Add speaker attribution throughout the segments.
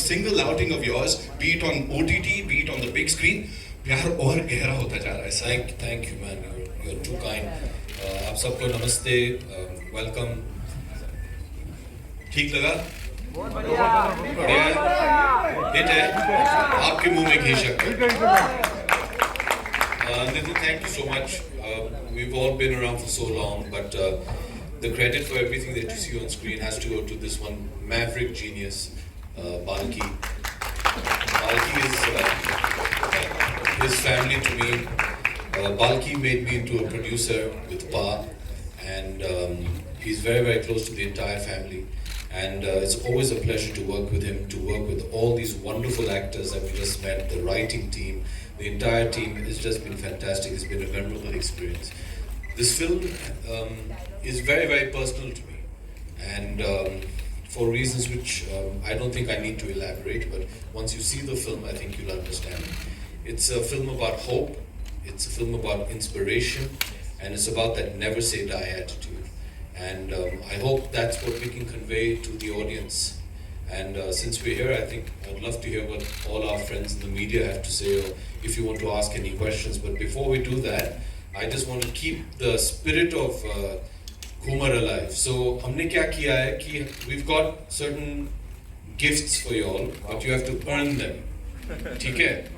Speaker 1: single outing of yours, be it on OTT, be it on the big screen, प्यार और गहरा होता जा रहा है sir.
Speaker 2: Thank you, man. You're too kind. आप सबको नमस्ते, welcome.
Speaker 1: ठीक लगा? बढ़िया हिट है, आपके मुंह में घी शक्कर.
Speaker 2: Nitin, thank you so much. We've all been around for so long, but the credit for everything that you see on screen has to go to this one maverick genius, Balki. Balki is his family to me. Balki made me into a producer with Pa, and he's very, very close to the entire family. And it's always a pleasure to work with him, to work with all these wonderful actors that we just met, the writing team, the entire team. Has just been fantastic. It's been a memorable experience. This film is very, very personal to me, and for reasons which I don't think I need to elaborate, but once you see the film, I think you'll understand. It's a film about hope, it's a film about inspiration, and it's about that never say die attitude. And I hope that's what we can convey to the audience. And since we're here, I think I'd love to hear what all our friends in the media have to say, or if you want to ask any questions. But before we do that, I just want to keep the spirit of Kumar alive. So, हमने क्या किया है कि we've got certain gifts for you all, but you have to earn them. ठीक है?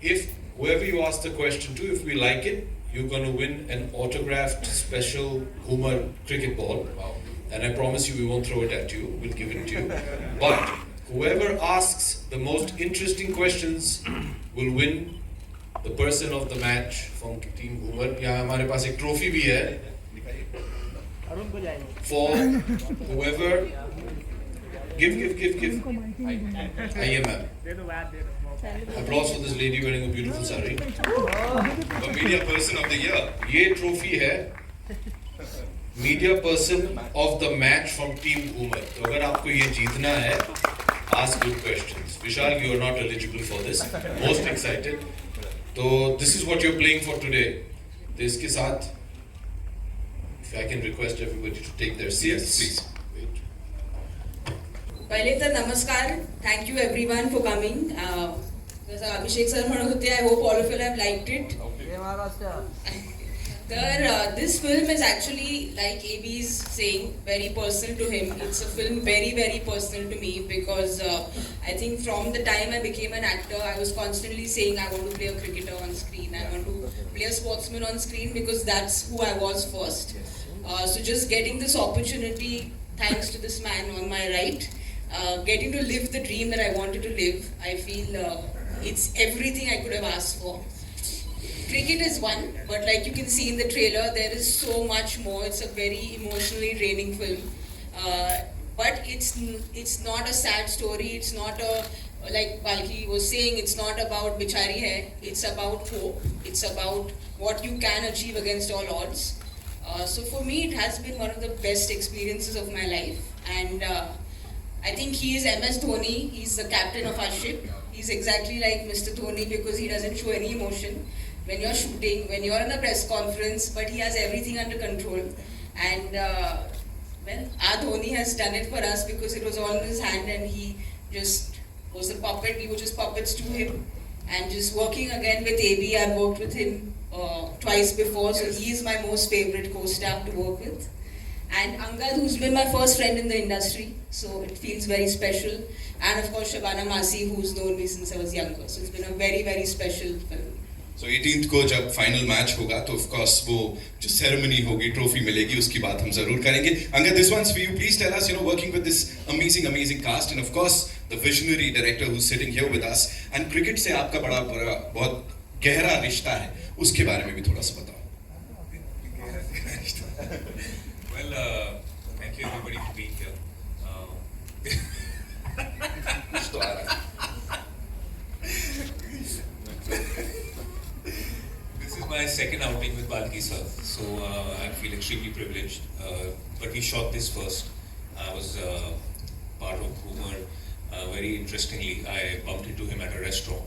Speaker 2: If whoever you ask the question to, if we like it, you're going to win an autographed special Kumar cricket ball. Wow. And I promise you we won't throw it at you, we'll give it to you. But whoever asks the most interesting questions will win the person of the match from Team Kumar. यहाँ हमारे पास एक trophy भी है for whoever. Give. आइए ma'am. Applause for this lady wearing a beautiful sari.
Speaker 1: The media person of the year.
Speaker 2: ये trophy है Media Person of the Match from Team Kumar. तो अगर आपको ये जीतना है, ask good questions. Vishal, you are not eligible for this. Most excited. तो this is what you're playing for today. तो इसके साथ, if I can request everybody to take their seats.
Speaker 1: Yes, please.
Speaker 3: पहले तर नमस्कार. Thank you everyone for coming. जसं अभिषेक sir म्हणत होते, I hope all of you have liked it. This film is actually, like AB is saying, very personal to him. It's a film very, very personal to me because I think from the time I became an actor, I was constantly saying I want to play a cricketer on screen, I want to play a sportsman on screen because that's who I was first. So just getting this opportunity, thanks to this man on my right, getting to live the dream that I wanted to live, I feel it's everything I could have asked for. Cricket is one, but like you can see in the trailer, there is so much more. It's a very emotionally draining film, but it's not a sad story. It's not like Balki was saying, it's not about bichari hai. It's about hope. It's about what you can achieve against all odds. So for me, it has been one of the best experiences of my life, and I think he is MS Dhoni. He's the captain of our ship. He's exactly like Mr. Dhoni because he doesn't show any emotion when you're shooting, when you're in a press conference, but he has everything under control. And well, our Dhoni has done it for us because it was all in his hand and he just was a puppet. We were just puppets to him. And just working again with AB, I've worked with him twice before, so he is my most favorite co-star to work with. And Amzad, who's been my first friend in the industry, so it feels very special. And of course, Shabana Masi, who's known me since I was younger. So it's been a very, very special film.
Speaker 1: So 18th को जब final match होगा तो of course वो जो ceremony होगी, trophy मिलेगी, उसकी बात हम जरूर करेंगे. Angad, this one's for you. Please tell us, working with this amazing cast and of course the visionary director who's sitting here with us, and cricket से आपका बड़ा बहुत गहरा रिश्ता है, उसके बारे में भी थोड़ा सा बताओ.
Speaker 4: Well, thank you everybody for being here.
Speaker 1: कुछ तो आ रहा है.
Speaker 4: This is my second outing with Balki sir, so I feel extremely privileged. But we shot this first. I was part of Kumar. Very interestingly, I bumped into him at a restaurant,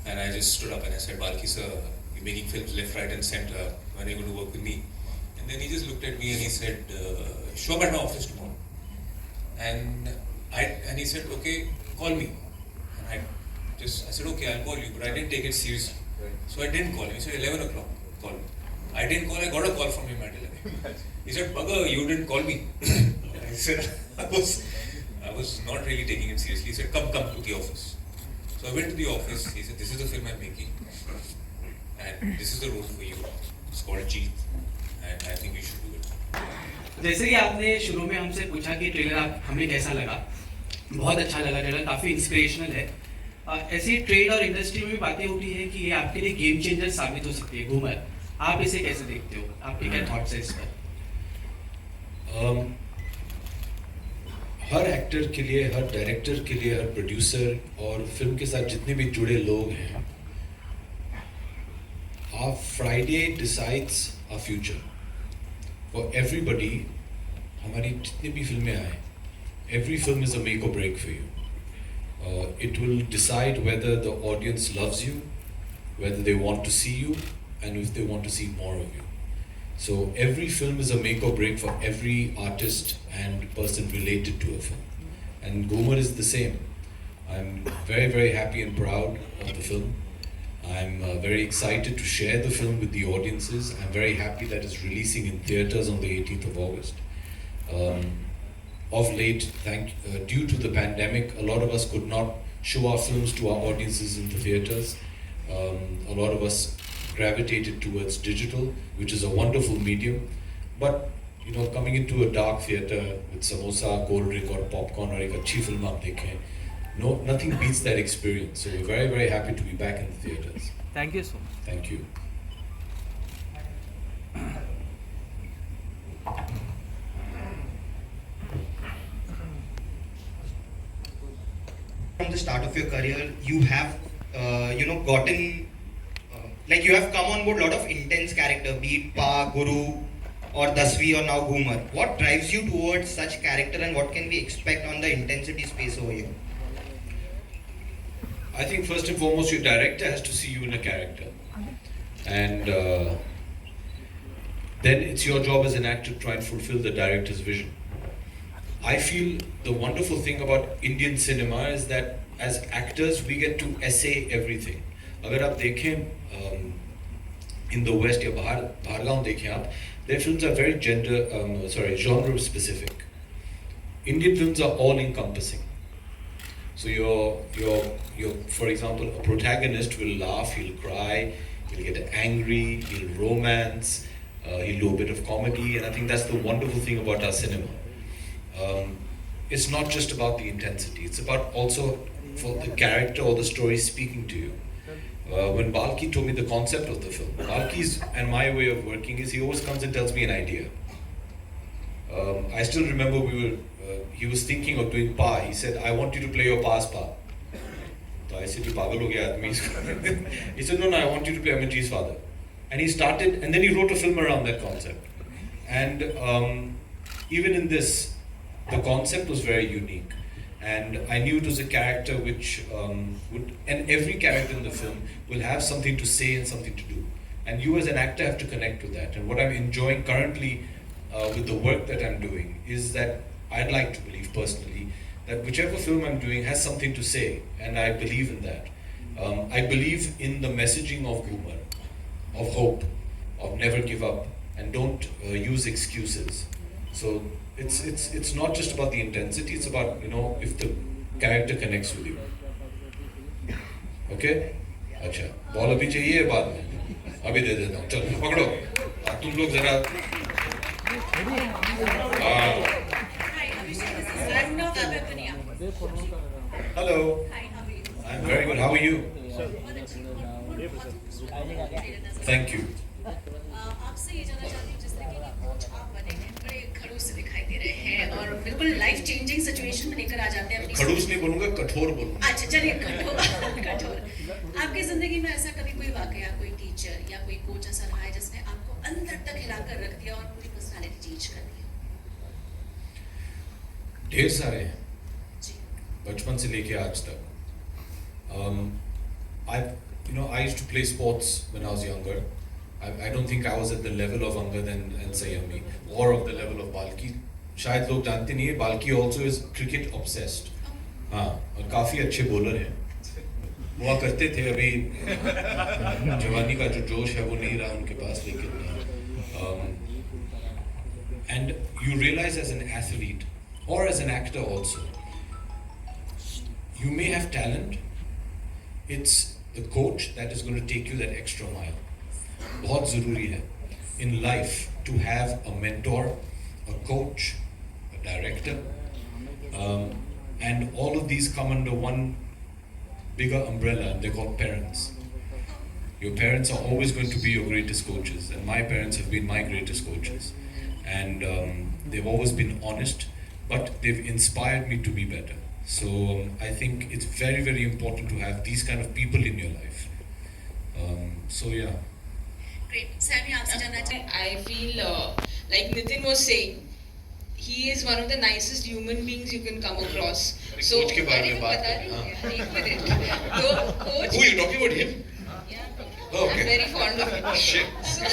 Speaker 4: and I just stood up and I said, "Balki sir, you're making films left, right, and center. When are you going to work with me?" And then he just looked at me and he said, "Show up at my office tomorrow." And he said, "Okay, call me." I said, okay, I'll call you, but I didn't take it seriously. So I didn't call him. He said, 11 o'clock, call me. I didn't call, I got a call from him at 11. He said, Bugger, you didn't call me. I said, I was not really taking it seriously. He said, come to the office. So I went to the office. He said, this is the film I'm making. And this is the role for you. It's called Jeet. And I think we should do it.
Speaker 5: जैसे कि आपने शुरू में हमसे पूछा कि trailer आप हमें कैसा लगा, बहुत अच्छा लगा ट्रेलर, काफ़ी इंस्पिरेशनल है। ऐसी ट्रेड और इंडस्ट्री में भी बातें उठी है कि ये आपके लिए गेम चेंजर साबित हो सकती है घूमर। आप इसे कैसे देखते हो, आपके क्या थॉट्स है इस पर?
Speaker 2: हर एक्टर के लिए, हर डायरेक्टर के लिए, हर प्रोड्यूसर और फिल्म के साथ जितने भी जुड़े लोग हैं, our Friday decides our future. For everybody, हमारी जितनी भी फिल्में आए, every film is a make or break for you. It will decide whether the audience loves you, whether they want to see you, and if they want to see more of you. So every film is a make or break for every artist and person related to a film. And Gomer is the same. I'm very, very happy and proud of the film. I'm very excited to share the film with the audiences. I'm very happy that it's releasing in theatres on the 18th of August. Of late, due to the pandemic, a lot of us could not show our films to our audiences in the theatres. A lot of us gravitated towards digital, which is a wonderful medium. But you know, coming into a dark theatre with samosa, cold drink, or popcorn, or एक अच्छी film आप देखें, no, nothing beats that experience. So we're very, very happy to be back in the theatres.
Speaker 5: Thank you so much.
Speaker 2: Thank you.
Speaker 6: From the start of your career, you have, gotten, like you have come on board a lot of intense character, be it Pa, Guru, or Dasvi, or now Goomer. What drives you towards such character, and what can we expect on the intensity space over here?
Speaker 2: I think first and foremost, your director has to see you in a character, and then it's your job as an actor to try and fulfill the director's vision. I feel the wonderful thing about Indian cinema is that as actors we get to essay everything. अगर आप देखें in the West या बाहर देखें आप, their films are very genre specific. Indian films are all encompassing. So your for example, a protagonist will laugh, he'll cry, he'll get angry, he'll romance, he'll do a bit of comedy, and I think that's the wonderful thing about our cinema. It's not just about the intensity, it's about also for the character or the story speaking to you. When Balki told me the concept of the film, Balki's and my way of working is he always comes and tells me an idea. I still remember he was thinking of doing Pa. He said, I want you to play your Pa's Pa. So I said, Pagal ho gaya aadmi. He said, no, I want you to play Amitji's father. And he started, and then he wrote a film around that concept. And even in this, the concept was very unique. And I knew it was a character which and every character in the film will have something to say and something to do. And you as an actor have to connect with that. And what I'm enjoying currently with the work that I'm doing is that I'd like to believe personally that whichever film I'm doing has something to say, and I believe in that. I believe in the messaging of Goomer, of hope, of never give up, and don't use excuses. So it's not just about the intensity, it's about, if the character connects with you. Okay? अच्छा, ball अभी चाहिए बाद में? अभी दे देता हूँ, चलो पकड़ो, तुम लोग जरा Hello.
Speaker 7: Hi, how are you?
Speaker 2: I'm very good. How are you? Thank you.
Speaker 7: आपसे ये जानना चाहती हूँ जिस तरीके की कोच आप बने हैं बड़े खड़ूस से दिखाई दे रहे हैं और बिल्कुल लाइफ चेंजिंग सिचुएशन में लेकर आ जाते हैं अपनी
Speaker 2: खड़ूस नहीं बोलूँगा, कठोर बोलूँगा.
Speaker 7: अच्छा चलिए कठोर आपकी जिंदगी में ऐसा कभी कोई वाकया कोई टीचर या कोई कोच ऐसा रहा है जिसने आपको अंदर तक हिलाकर रख दिया और पूरी पर्सनालिटी चेंज कर दी?
Speaker 2: ढेर सारे हैं, बचपन से लेके आज तक. I used to play sports when I was younger. I don't think I was at the level of Angad and Sayami or of the level of Balki. शायद लोग जानते नहीं है, Balki also is cricket obsessed. हाँ, और काफी अच्छे bowler हैं. हुआ करते थे, अभी जवानी का जो जोश है वो नहीं रहा उनके पास, लेकिन and you realize as an athlete or as an actor also, you may have talent, it's the coach that is going to take you that extra mile. बहुत ज़रूरी है in life to have a mentor, a coach, a director, and all of these come under one bigger umbrella, and they're called parents. Your parents are always going to be your greatest coaches, and my parents have been my greatest coaches. And they've always been honest, but they've inspired me to be better. So I think it's very, very important to have these kind of people in your life. So yeah.
Speaker 7: Great. Sammy, आपसे जानना चाहें?
Speaker 3: I feel like Nitin was saying, he is one of the nicest human beings you can come across. So
Speaker 2: coach के बारे में
Speaker 3: मैंने
Speaker 2: बात
Speaker 3: बता
Speaker 2: करें,
Speaker 3: रही
Speaker 2: हाँ.
Speaker 3: हूँ, एक मिनट. तो coach,
Speaker 1: Who are you talking about him?
Speaker 3: yeah,
Speaker 1: Oh, okay.
Speaker 3: I'm very fond of him.
Speaker 1: Shit.
Speaker 3: So,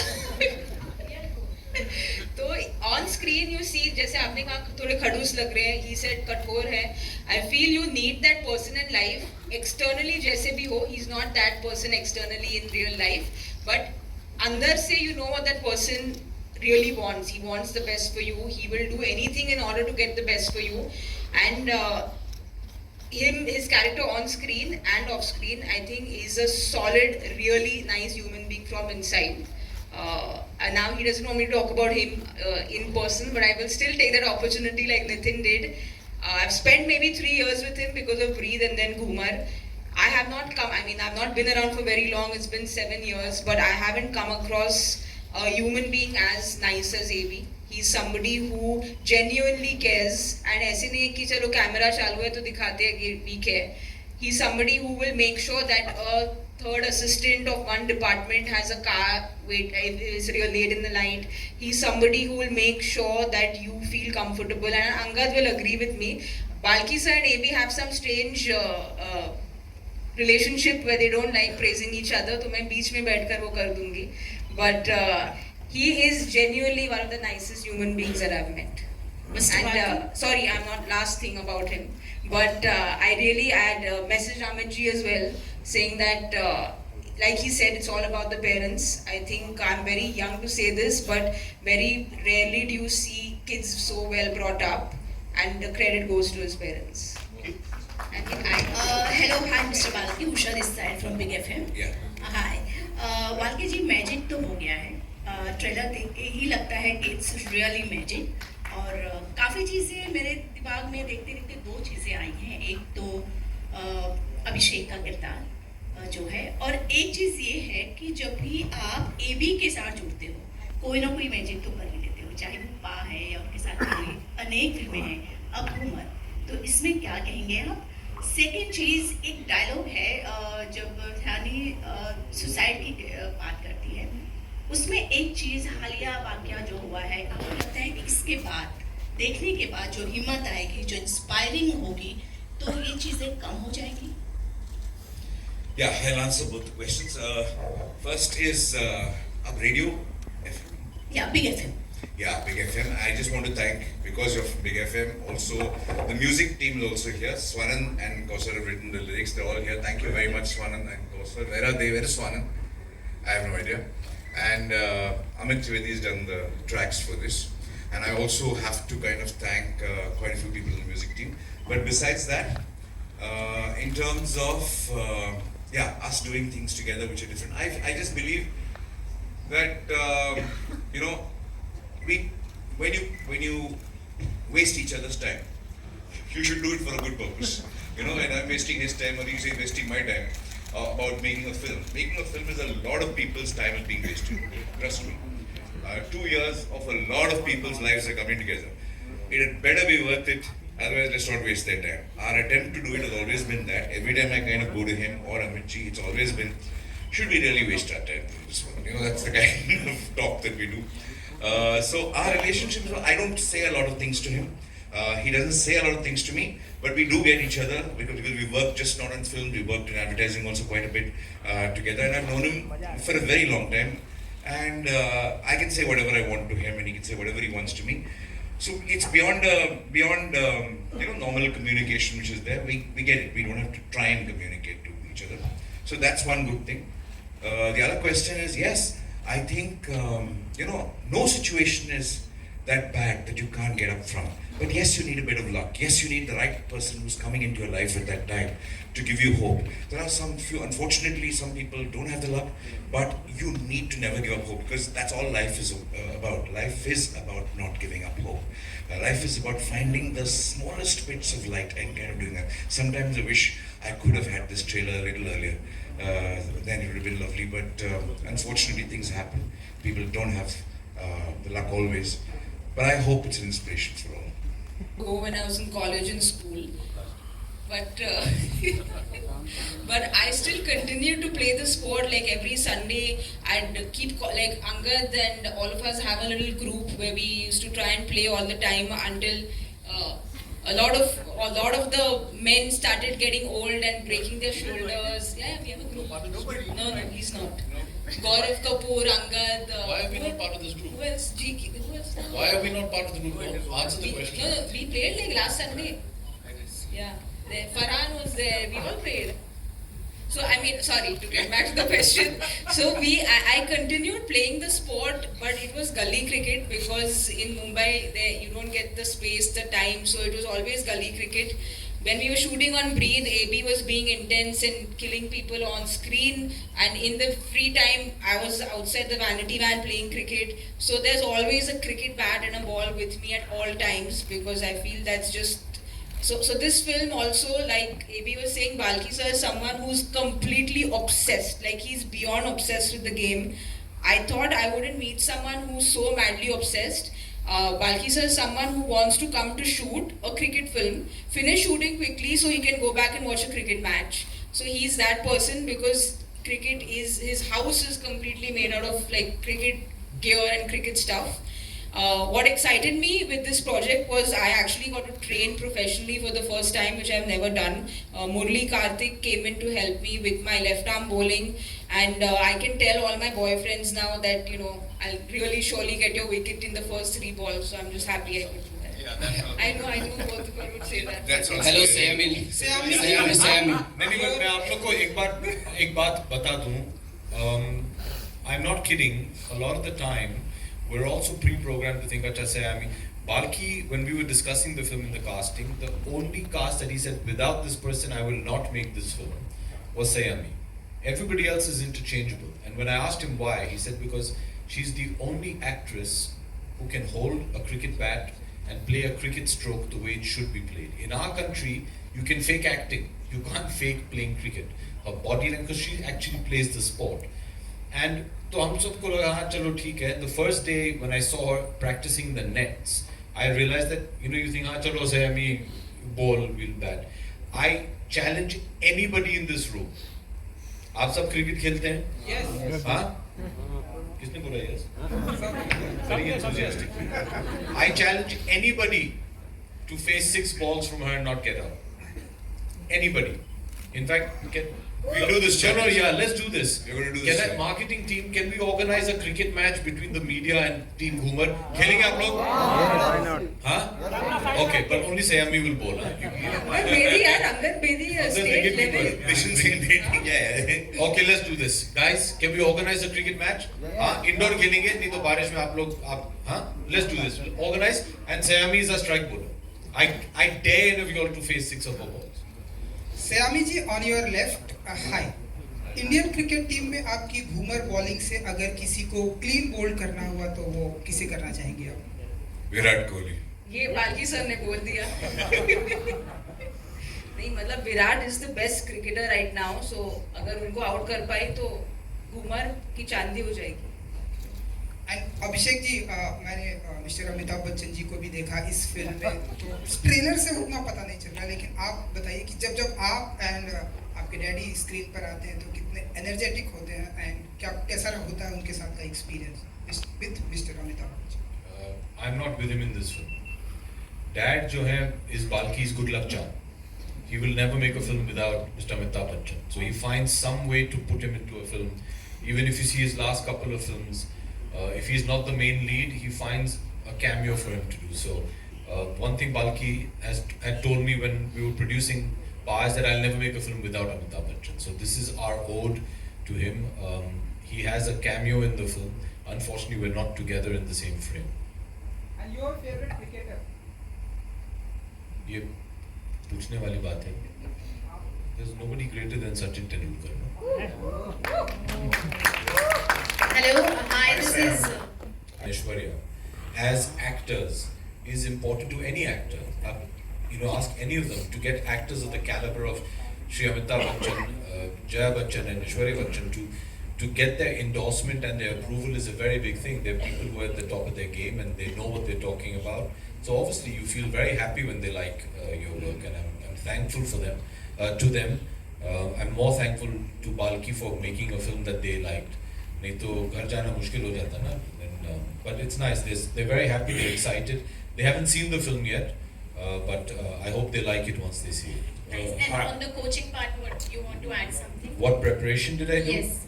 Speaker 3: तो ऑन स्क्रीन यू सी, जैसे आपने कहा थोड़े खड़ूस लग रहे हैं, ही सेड कठोर है. I feel you need that person in life. Externally जैसे भी हो, he is not that person externally in real life, but अंदर से you know what that person really wants. He wants the best for you. He will do anything in order to get the best for you. And his character on screen and off screen, I think, is a solid, really nice human being from inside. And now he doesn't want me to talk about him in person, but I will still take that opportunity like Nitin did. I've spent maybe 3 years with him because of Breathe and then Ghumar. I have not come, I mean, I've not been around for very long, it's been 7 years, but I haven't come across a human being as nice as AB. He's somebody who genuinely cares, and ऐसे नहीं है कि चलो camera चालू है तो दिखाते हैं कि we care. He's somebody who will make sure that a third assistant of one department has a car, wait, if it's real late in the night. He's somebody who will make sure that you feel comfortable, and Angad will agree with me. Balki sir and AB have some strange relationship where they don't like praising each other, तो मैं बीच में बैठकर वो कर दूंगी. But he is genuinely one of the nicest human beings that I've met.
Speaker 7: Mr.
Speaker 3: And sorry, I'm not last thing about him, but I really had messaged Amit ji as well, saying that like he said, it's all about the parents. I think I'm very young to say this, but very rarely do you see kids so well brought up, and the credit goes to his parents.
Speaker 7: Hello, hi Mr. Balki, Usha this side from Big FM.
Speaker 1: Yeah.
Speaker 7: Hi. Balki ji magic तो हो गया है. Trailer देख के ही लगता है कि it's really magic. और काफ़ी चीज़ें मेरे दिमाग में देखते देखते 2 चीज़ें आई हैं. एक तो अभिषेक का किरदार जो है, और एक चीज़ ये है कि जब भी आप एबी के साथ जुड़ते हो, कोई ना कोई मैजिक तो कर ही लेते हो, चाहे वो पा है या उनके साथ कोई अनेक फिल्में हैं, अब घूमर. तो इसमें क्या कहेंगे आप? सेकेंड चीज़, एक डायलॉग है जब ध्यानी सुसाइड की बात करती है, उसमें एक चीज़ हालिया वाकया जो हुआ है, आपको लगता है कि इसके बाद देखने के बाद जो हिम्मत आएगी, जो इंस्पायरिंग होगी, तो ये चीज़ें कम हो जाएगी?
Speaker 1: Yeah, I'll answer both the questions. First is radio FM.
Speaker 7: Yeah, Big FM.
Speaker 1: Yeah, Big FM. I just want to thank, because of Big FM, also the music team is also here. Swanan and Kausar have written the lyrics. They're all here. Thank you very much, Swanan and Kausar. Where are they? Where is Swanan? I have no idea. And Amit Trivedi has done the tracks for this. And I also have to kind of thank quite a few people in the music team. But besides that, in terms of us doing things together which are different, I just believe that when you waste each other's time, you should do it for a good purpose. And I'm wasting his time, or he's wasting my time about making a film. Making a film is a lot of people's time is being wasted. Trust me. 2 years of a lot of people's lives are coming together. It had better be worth it. Otherwise, let's not waste their time. Our attempt to do it has always been that. Every time I kind of go to him or Amit ji, it's always been, should we really waste our time doing this one? That's the kind of talk that we do. So our relationship, I don't say a lot of things to him. He doesn't say a lot of things to me, but we do get each other because we work just not on film, we worked in advertising also quite a bit together, and I've known him for a very long time. And I can say whatever I want to him, and he can say whatever he wants to me.
Speaker 8: So it's beyond normal communication which is there. We get it. We don't have to try and communicate to each other. So that's one good thing. The other question is, yes, I think no situation is that bad that you can't get up from. But yes, you need a bit of luck. Yes, you need the right person who's coming into your life at that time to give you hope. There are unfortunately, some people don't have the luck, but you need to never give up hope, because that's all life is about. Life is about not giving up hope. Life is about finding the smallest bits of light and kind of doing that. Sometimes I wish I could have had this trailer a little earlier. Then it would have been lovely, but unfortunately things happen. People don't have the luck always. But I hope it's an inspiration for all.
Speaker 3: Go when I was in college and school, but but I still continue to play the sport. Like every Sunday, I'd keep like Angad and all of us have a little group where we used to try and play all the time until a lot of the men started getting old and breaking their shoulders. Yeah, we have a group. No, he's not. Gaurav Kapoor, Angad.
Speaker 2: Why are we not part of this group?
Speaker 3: Who else? Who else?
Speaker 2: Why are we not part of the group? Answer the question.
Speaker 3: No, we played like last Sunday. Yeah, Farhan was there. We all played. So I mean, sorry, to get back to the question. So I continued playing the sport, but it was gully cricket, because in Mumbai you don't get the space, the time. So it was always gully cricket. When we were shooting on Breathe, AB was being intense and killing people on screen, and in the free time, I was outside the vanity van playing cricket. So there's always a cricket bat and a ball with me at all times, because I feel that's just... So this film also, like AB was saying, Balki sir is someone who's completely obsessed, like he's beyond obsessed with the game. I thought I wouldn't meet someone who's so madly obsessed. Balki sir is someone who wants to come to shoot a cricket film, finish shooting quickly so he can go back and watch a cricket match. So he's that person, because cricket is, his house is completely made out of like cricket gear and cricket stuff. What excited me with this project was I actually got to train professionally for the first time, which I've never done. Murli Karthik came in to help me with my left arm bowling, and I can tell all my boyfriends now that, I'll really surely get your wicket in the first 3 balls, so I'm just happy I could do that. Yeah, I know both of you would say that.
Speaker 1: That's also
Speaker 9: hello Saiyami
Speaker 2: नहीं मैं आप लोग को एक बात बता दूं. I'm not kidding. A lot of the time, we're also pre-programmed to think, acha Sayami. Balki, when we were discussing the film in the casting, the only cast that he said, without this person, I will not make this film, was Sayami. Everybody else is interchangeable. And when I asked him why, he said because she's the only actress who can hold a cricket bat and play a cricket stroke the way it should be played. In our country, you can fake acting. You can't fake playing cricket. Her body language, because she actually plays the sport. And तो हम सबको लगा हाँ चलो ठीक है. The first day when I saw her practicing the nets, I realized that you think हाँ चलो Sayami ball will bat. I challenge anybody in this room. आप सब क्रिकेट खेलते हैं? Yes. हाँ? किसने बोला yes? Very enthusiastic. I challenge anybody to face 6 balls from her and not get out. Anybody. In fact,
Speaker 1: we'll do this challenge.
Speaker 2: Yeah, let's do this.
Speaker 1: We're going to do
Speaker 2: Can
Speaker 1: this.
Speaker 2: that marketing team, can we organize a cricket match between the media and Team Ghumar? खेलेंगे आप लोग? Why not? हाँ? Okay, but only Sayami will bowl.
Speaker 3: But Bedi yaar, Angad Bedi is state level.
Speaker 1: Mission Singh dating. Yeah.
Speaker 2: Okay, let's do this. Guys, can we organize a cricket match? हाँ? Indoor खेलेंगे, नहीं तो बारिश में हाँ? Let's do this. Organize, and Sayami is a strike bowler. I dare any of you all to face 6 of her balls.
Speaker 10: Saiyami ji, on your left, hi. Indian cricket team में आपकी Ghoomar bowling से अगर किसी को क्लीन बोल्ड करना हुआ तो वो किसे करना चाहेंगे आप?
Speaker 1: विराट कोहली.
Speaker 3: ये बाल्की सर ने बोल दिया. नहीं मतलब Virat is the best cricketer right now, so अगर उनको आउट कर पाए तो घूमर की चांदी हो जाएगी.
Speaker 10: एंड अभिषेक जी, मैंने मिस्टर अमिताभ बच्चन जी को भी देखा इस फिल्म में, तो ट्रेलर से उतना पता नहीं चल रहा, लेकिन आप बताइए कि जब आप एंड आपके डैडी स्क्रीन पर आते हैं तो कितने एनर्जेटिक होते हैं, एंड कैसा होता है उनके साथ का experience with mister Amitabh Bachchan?
Speaker 2: I am not with him in this film. Dad जो है is बाल्की's good luck charm. He will never make a film without Mr. Amitabh Bachchan. So he finds some way to put him into a film. Even if you see his last couple of films, if he's not the main lead, he finds a cameo for him to do. So one thing Balki had told me when we were producing Pa is that I'll never make a film without Amitabh Bachchan. So this is our ode to him. He has a cameo in the film. Unfortunately, we're not together in the same frame.
Speaker 10: And your favorite cricketer?
Speaker 2: ये पूछने वाली बात है. There's nobody greater than Sachin Tendulkar. No?
Speaker 7: Hello, hi, this is.
Speaker 2: Aishwarya, as actors, is important to any actor. Ask any of them to get actors of the caliber of Shri Amitabh Bachchan, Jaya Bachchan, and Aishwarya Bachchan to get their endorsement and their approval is a very big thing. They're people who are at the top of their game and they know what they're talking about. So obviously you feel very happy when they like your work, and I'm thankful for them. To them, I'm more thankful to Balki for making a film that they liked. नहीं तो घर जाना मुश्किल हो जाता ना. But it's nice. They're very happy. They're excited. They haven't seen the film yet, but I hope they like it once they see it.
Speaker 7: Nice. And on the coaching part, what you want to add something?
Speaker 2: What preparation did I do?
Speaker 7: Yes.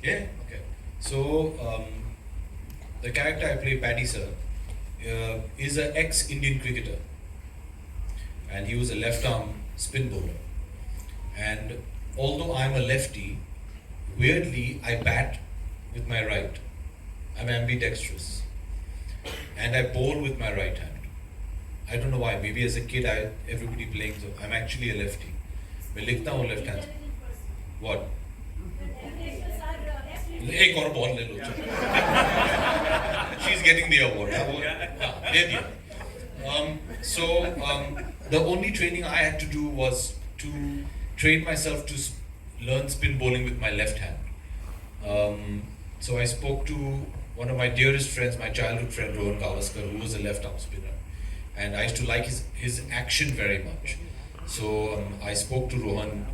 Speaker 2: Yeah. Okay. So the character I play, Paddy Sir, is an ex-Indian cricketer, and he was a left-arm spin bowler. And although I'm a lefty, weirdly I bat with my right. I'm ambidextrous, and I bowl with my right hand. I don't know why. Maybe as a kid, everybody playing. So I'm actually a lefty. मैं लिखता हूँ left hand. What? एक और ball ले लो. She's getting the award. दे दिया. The only training I had to do was to train myself to learn spin bowling with my left hand. So I spoke to one of my dearest friends, my childhood friend Rohan Gavaskar, who was a left-arm spinner, and I used to like his action very much. So I spoke to Rohan.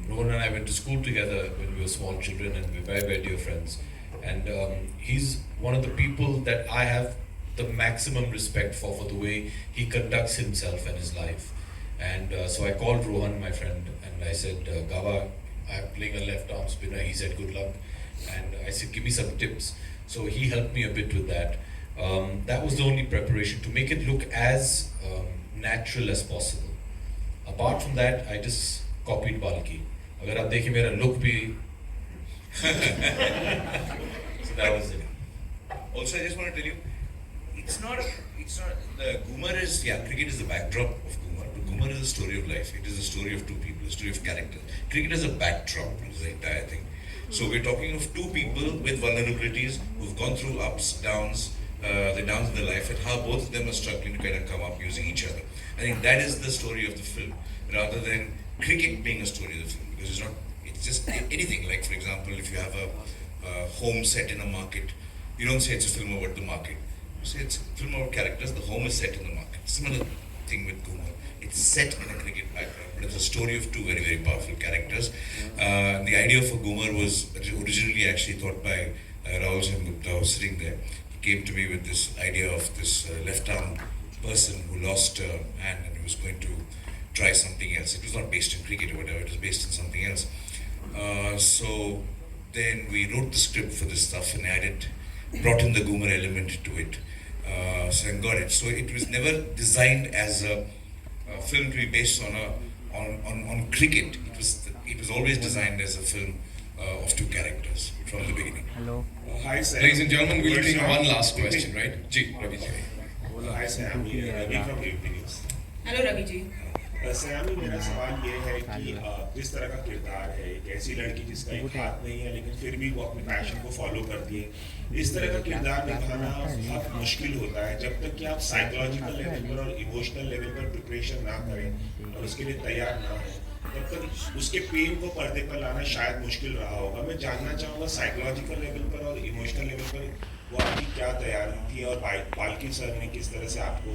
Speaker 2: Rohan and I went to school together when we were small children, and we were very, very dear friends. And he's one of the people that I have the maximum respect for the way he conducts himself and his life. And so I called Rohan, my friend, and I said, Gava, I'm playing a left-arm spinner. He said, good luck. And I said, give me some tips. So he helped me a bit with that. That was the only preparation, to make it look as natural as possible. Apart from that, I just copied Balki. अगर आप देखिए मेरा look भी so that was it.
Speaker 8: Also, I just want to tell you, it's not the Goomer is, cricket is the backdrop of Goomer, but Goomer is a story of life. It is a story of two people, a story of character. Cricket is a backdrop to the entire thing. So we're talking of two people with vulnerabilities who've gone through ups, downs, the downs in their life, and how both of them are struggling to kind of come up using each other. I think that is the story of the film, rather than cricket being a story of the film, because it's just anything. Like, for example, if you have a home set in a market, you don't say it's a film about the market. You say it's a film about characters. The home is set in the market. Similar thing with Goomer. It's set in a cricket background, but it's a story of two very, very powerful characters. The idea for Goomer was originally actually thought by Rahul Sen Gupta, who was sitting there. He came to me with this idea of this left-arm person who lost a hand, and he was going to try something else. It was not based in cricket or whatever, it was based in something else. So then we wrote the script for this stuff and brought in the Goomer element to it. So I got it. So it was never designed as a film to be based on cricket. It was always designed as a film of two characters from the beginning.
Speaker 11: Hello.
Speaker 1: Hi, Sam. Ladies and gentlemen, we'll take one last question, right? Ji, Ravi ji.
Speaker 11: Hi, Sam. Ravi from AP News.
Speaker 3: Hello, Ravi ji.
Speaker 11: Sam, मेरा सवाल ये है कि जिस तरह का किरदार है, एक ऐसी लड़की जिसका एक हाथ नहीं है लेकिन फिर भी वो अपने पैशन को फॉलो करती है, इस तरह का किरदार निभाना बहुत मुश्किल होता है जब तक कि आप साइकोलॉजिकल लेवल पर और इमोशनल लेवल पर प्रिपरेशन ना करें और उसके लिए तैयार ना हो, तब तक उसके पेन को पर्दे पर लाना शायद मुश्किल रहा होगा. मैं जानना चाहूँगा साइकोलॉजिकल लेवल पर और इमोशनल लेवल पर वो आपकी क्या तैयारी थी, और बाल्की सर ने किस तरह से आपको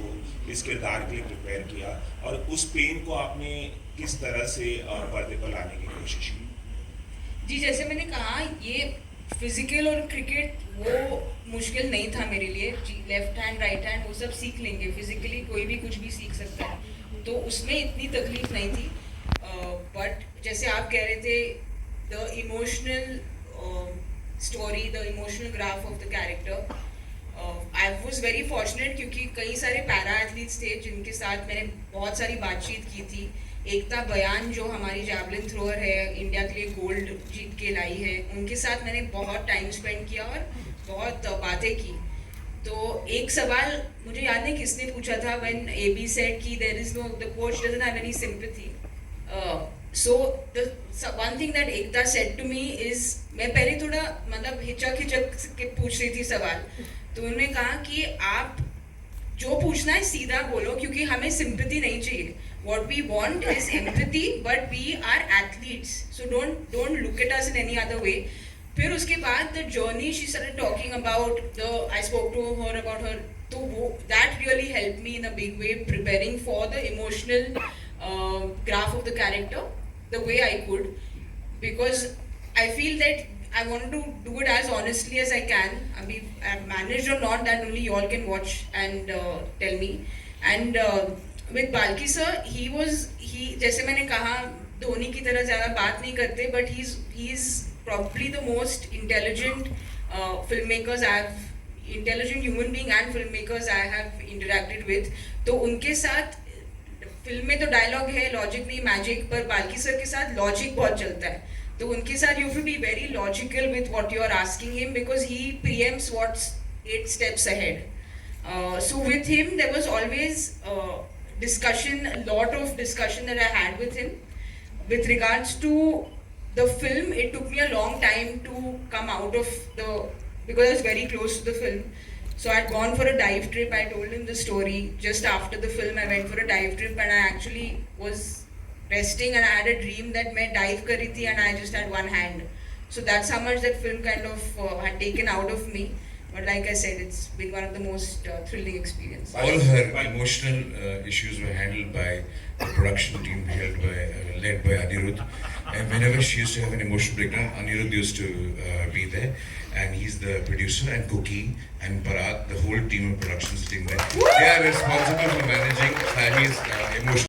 Speaker 11: इस किरदार के लिए प्रिपेयर किया, और उस पेन को आपने किस तरह से पर्दे पर लाने की कोशिश की?
Speaker 3: जी, जैसे मैंने कहा, ये फिजिकल और क्रिकेट वो मुश्किल नहीं था मेरे लिए. जी, लेफ्ट हैंड राइट हैंड वो सब सीख लेंगे. फिजिकली कोई भी कुछ भी सीख सकता है, तो उसमें इतनी तकलीफ नहीं थी. बट जैसे आप कह रहे थे the emotional story, the emotional graph of the character, I was very fortunate क्योंकि कई सारे पैरा एथलीट्स थे जिनके साथ मैंने बहुत सारी बातचीत की थी. एकता बयान जो हमारी जैवलिन थ्रोअर है, इंडिया के लिए गोल्ड जीत के लाई है, उनके साथ मैंने बहुत टाइम स्पेंड किया और बहुत बातें की. तो एक सवाल मुझे याद नहीं किसने पूछा था, व्हेन एबी सेड कि there is no, the coach doesn't have any sympathy. So the one thing that Ekta said to me is, मैं पहले थोड़ा मतलब हिचक के पूछ रही थी सवाल, तो उन्होंने कहा कि आप जो पूछना है सीधा बोलो क्योंकि हमें सिंपैथी नहीं चाहिए. What we want is empathy, but we are athletes, so don't look at us in any other way. फिर उसके बाद the journey she started talking about, I spoke to her about her, तो वो that really helped me in a big way preparing for the emotional graph of the character the way I could, because I feel that I wanted to do it as honestly as I can. अभी I've managed or not, that only you all can watch and tell me. And with Balki sir, he जैसे मैंने कहा धोनी की तरह ज़्यादा बात नहीं करते, but he's probably the most intelligent intelligent human being and filmmakers I have interacted with. तो उनके साथ फिल्म में तो डायलॉग है, लॉजिक नहीं मैजिक, पर बाल्की सर के साथ लॉजिक बहुत चलता है. तो उनके साथ you have to be very logical with what you are asking him because he preempts what's 8 steps ahead. So with him there was always discussion, a lot of discussion that I had with him. With regards to the film, it took me a long time to come out of because I was very close to the film. So I'd gone for a dive trip, I told him the story. Just after the film I went for a dive trip and I actually was resting and I had a dream that मैं dive कर रही थी and I just had one hand. So that's how much that film kind of had taken out of me. But like I said, it's been one of the most thrilling experiences.
Speaker 8: All her emotional issues were handled by the production team led by Anirudh. And whenever she used to have an emotional breakdown, Anirudh used to be there. And he's the producer, and Cookie and Bharat, the whole team of production sitting there. They are responsible for managing Sahi's emotional